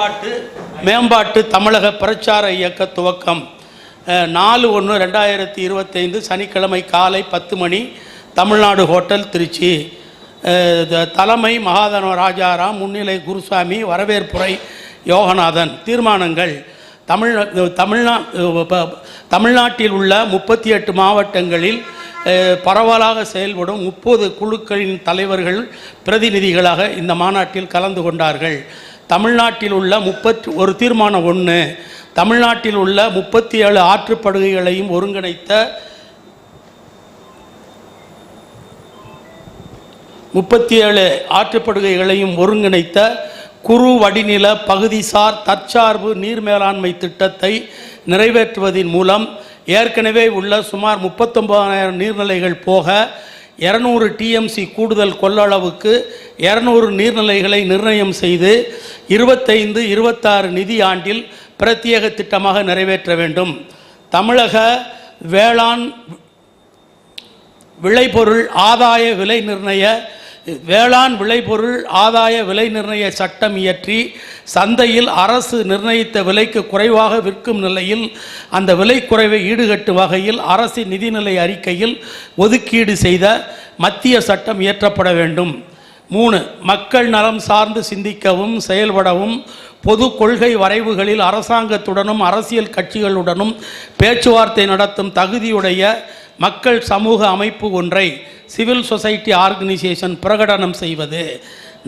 மேம்பாட்டு தமிழக பிரச்சார இயக்க துவக்கம் 4/1/2025 சனிக்கிழமை காலை 10 மணி தமிழ்நாடு ஹோட்டல் திருச்சி. தலைமை மகாதன ராஜாராம், முன்னிலை குருசாமி, வரவேற்புரை யோகநாதன். தீர்மானங்கள். தமிழ்நாட்டில் உள்ள 38 மாவட்டங்களில் பரவலாக செயல்படும் 30 குழுக்களின் தலைவர்கள் பிரதிநிதிகளாக இந்த மாநாட்டில் கலந்து கொண்டார்கள். தமிழ்நாட்டில் உள்ள ஒரு தீர்மானம் 1, தமிழ்நாட்டில் உள்ள 37 ஆற்றுப்படுகைகளையும் ஒருங்கிணைத்த 37 ஆற்றுப்படுகைகளையும் ஒருங்கிணைத்த குறு வடிநில பகுதிசார் தற்சார்பு நீர் மேலாண்மை திட்டத்தை நிறைவேற்றுவதன் மூலம் ஏற்கனவே உள்ள சுமார் 39,000 நீர்நிலைகள் போக 200 TMC கூடுதல் கொள்ளளவுக்கு 200 நீர்நிலைகளை நிர்ணயம் செய்து 25-26 நிதி ஆண்டில் பிரத்யேக திட்டமாக நிறைவேற்ற வேண்டும். தமிழக வேளாண் விளைபொருள் ஆதாய விலை நிர்ணய சட்டம் இயற்றி சந்தையில் அரசு நிர்ணயித்த விலைக்கு குறைவாக விற்கும் நிலையில் அந்த விலை குறைவை ஈடுகட்டும் வகையில் அரசின் நிதிநிலை அறிக்கையில் ஒதுக்கீடு செய்த மத்திய சட்டம் இயற்றப்பட வேண்டும். 3, மக்கள் நலம் சார்ந்து சிந்திக்கவும் செயல்படவும் பொது கொள்கை வரைவுகளில் அரசாங்கத்துடனும் அரசியல் கட்சிகளுடனும் பேச்சுவார்த்தை நடத்தும் தகுதியுடைய மக்கள் சமூக அமைப்பு ஒன்றை சிவில் சொசைட்டி ஆர்கனைசேஷன் பிரகடனம் செய்வது.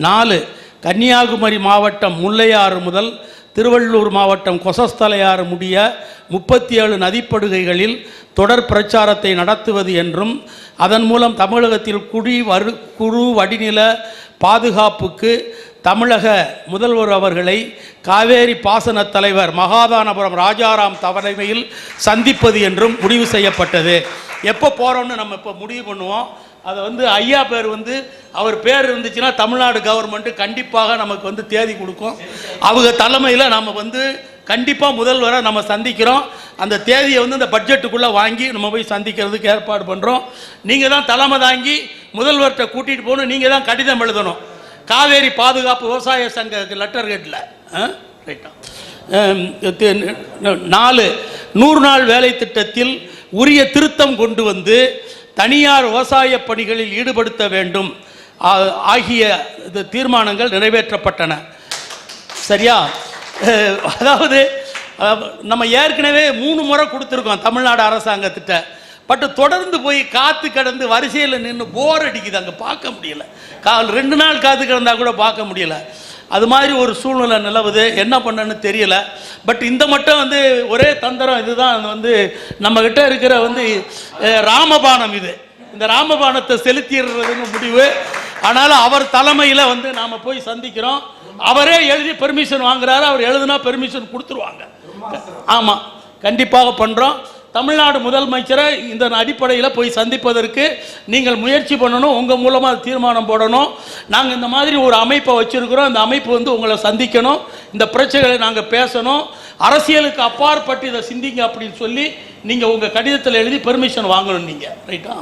4, கன்னியாகுமரி மாவட்டம் முல்லையாறு முதல் திருவள்ளூர் மாவட்டம் கொசஸ்தலையாறு முடிய 37 நதிப்படுகைகளில் தொடர் பிரச்சாரத்தை நடத்துவது என்றும் அதன் மூலம் தமிழகத்தில் குறு வடிநில பாதுகாப்புக்கு தமிழக முதல்வர் அவர்களை காவேரி பாசன தலைவர் மகாதானபுரம் ராஜாராம் தலைமையில் சந்திப்பது என்றும் முடிவு செய்யப்பட்டது. எப்போ போகிறோன்னு நம்ம இப்போ முடிவு பண்ணுவோம். அதை ஐயா பேர் அவர் பேர் இருந்துச்சுன்னா தமிழ்நாடு கவர்மெண்ட்டு கண்டிப்பாக நமக்கு தேதி கொடுக்கும். அவங்க தலைமையில் நம்ம கண்டிப்பாக முதல்வரை நம்ம சந்திக்கிறோம். அந்த தேதியை இந்த பட்ஜெட்டுக்குள்ளே வாங்கி நம்ம போய் சந்திக்கிறதுக்கு ஏற்பாடு பண்ணுறோம். நீங்கள் தான் தலைமை தாங்கி முதல்வர்கிட்ட கூட்டிகிட்டு போகணும். நீங்கள் தான் கடிதம் எழுதணும். காவேரி பாதுகாப்பு விவசாய சங்க லெட்டர் கேட்டில் ரைட்டா. 4, 100 நாள் வேலை திட்டத்தில் உரிய திருத்தம் கொண்டு வந்து தனியார் விவசாய பணிகளில் ஈடுபடுத்த வேண்டும் ஆகிய தீர்மானங்கள் நிறைவேற்றப்பட்டன. சரியா? அதாவது நம்ம ஏற்கனவே 3 முறை கொடுத்துருக்கோம் தமிழ்நாடு அரசாங்கத்திட்ட. பட் தொடர்ந்து போய் காத்து கிடந்து வரிசையில் நின்று போர் அடிக்குது. அங்கே பார்க்க முடியல. 2 நாள் காத்து கிடந்தா கூட பார்க்க முடியல. அது மாதிரி ஒரு சூழ்நிலை நிலவுது. என்ன பண்ணன்னு தெரியல. பட் இந்த மட்டும் ஒரே தந்திரம். இதுதான் நம்மக்கிட்ட இருக்கிற ராமபானம். இந்த ராமபானத்தை செலுத்திடுறதுன்னு முடிவு. ஆனாலும் அவர் தலைமையில் நாம் போய் சந்திக்கிறோம். அவரே எழுதி பெர்மிஷன் வாங்குறாரு. அவர் எழுதுனா பெர்மிஷன் கொடுத்துருவாங்க. ஆமாம், கண்டிப்பாக பண்ணுறோம். தமிழ்நாடு முதலமைச்சரை இந்த அடிப்படையில் போய் சந்திப்பதற்கு நீங்கள் முயற்சி பண்ணணும். உங்கள் மூலமாக தீர்மானம் போடணும். நாங்கள் இந்த மாதிரி ஒரு அமைப்பை வச்சுருக்கிறோம். இந்த அமைப்பு உங்களை சந்திக்கணும். இந்த பிரச்சனைகளை நாங்கள் பேசணும். அரசியலுக்கு அப்பாற்பட்டு இதை சிந்திங்க அப்படின்னு சொல்லி நீங்கள் உங்கள் கடிதத்தில் எழுதி பெர்மிஷன் வாங்கணும். நீங்கள் ரைட்டா?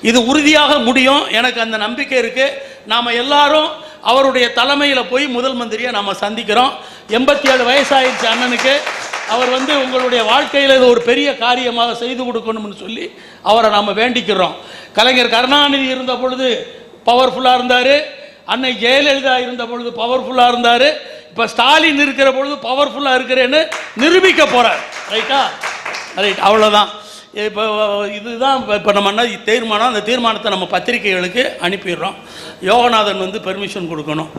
இது உறுதியாக முடியும். எனக்கு அந்த நம்பிக்கை இருக்குது. நாம் எல்லாரும் அவருடைய தலைமையில் போய் முதல் மந்திரியை நம்ம சந்திக்கிறோம். 87 வயசாகிடுச்சு அண்ணனுக்கு. அவர் உங்களுடைய வாழ்க்கையில் இது ஒரு பெரிய காரியமாக செய்து கொடுக்கணும்னு சொல்லி அவரை நாம் வேண்டிக்கிறோம். கலைஞர் கருணாநிதி இருந்த பொழுது பவர்ஃபுல்லாக இருந்தார். அன்னை ஜெயலலிதா இருந்த பொழுது பவர்ஃபுல்லாக இருந்தார். இப்போ ஸ்டாலின் இருக்கிற பொழுது பவர்ஃபுல்லாக இருக்கிறேன்னு நிரூபிக்க போகிறார். ரைட்டா? ரைட், அவ்வளோதான். இப்போ இதுதான் இப்போ நம்ம என்ன தீர்மானம். அந்த தீர்மானத்தை நம்ம பத்திரிகைகளுக்கு அனுப்பிடுறோம். யோகநாதன் பெர்மிஷன் கொடுக்கணும்.